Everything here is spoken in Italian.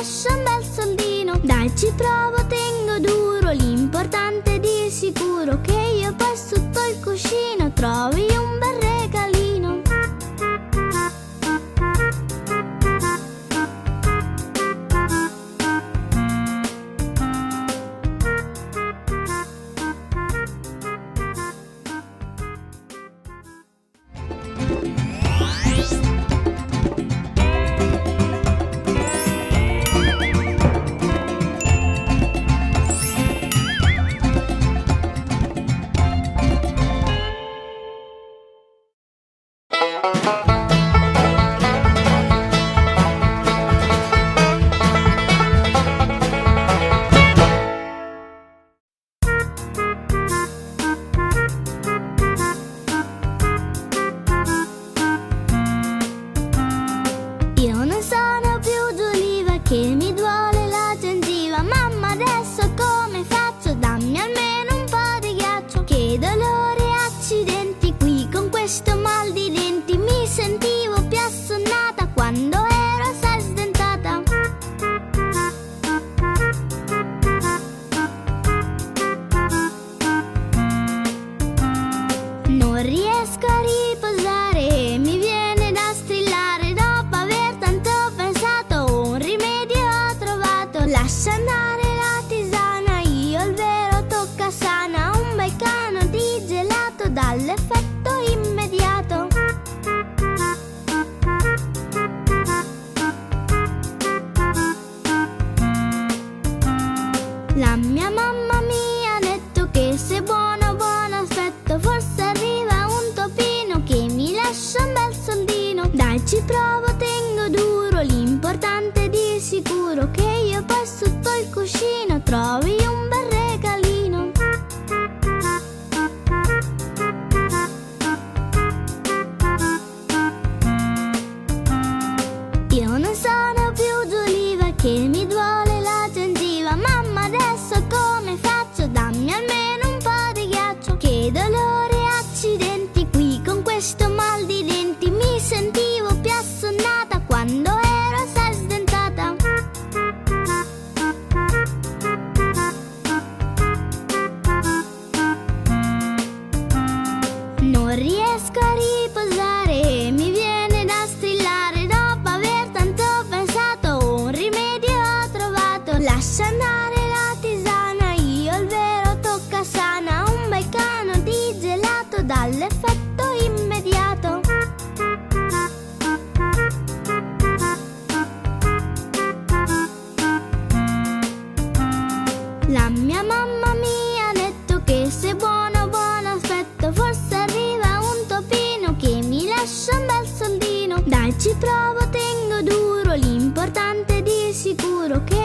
lascia un bel soldino. Dai, ci provo, tengo duro, l'importante è di sicuro che io poi sotto il cuscino trovi un bel regalino. Io non sono più Giuliva che mi duole la gengiva. Mamma, adesso come faccio? Dammi almeno un po' di ghiaccio. Che dolore, accidenti, qui con questo mal di denti. Mi sentivo più assonnata quando ero assai sdentata. Non riesco a riposare e mi viene da strillare. Dopo aver tanto pensato un rimedio ho trovato. Lascia andare la tisana, io il vero tocca sana. Un bel cano di gelato dall'effetto immediato. La mia mamma mi ha detto che se buono buono aspetto, forse arriva un topino che mi lascia un bel soldino. Dai, ci provo, tengo duro, l'importante è di sicuro che io poi sotto il cuscino trovi un bel regalino. Io non sono più Giuliva che mi duole la gengiva. Mamma, adesso come faccio? Dammi almeno un po' di ghiaccio. Che dolore, accidenti, qui con questo mal di denti. Mi sentivo più assonnata quando ero assai sdentata. Non riesco a riposare e mi viene da strillare. Dopo aver tanto pensato un rimedio ho trovato. Lascia andare la tisana, io il vero tocca sana. Un bel cano di gelato dall'effetto immediato. La mia mamma mi ha detto che se buono buono aspetto, forse arriva un topino che mi lascia un bel soldino. Dai, ci provo, tengo duro, l'importante è di sicuro che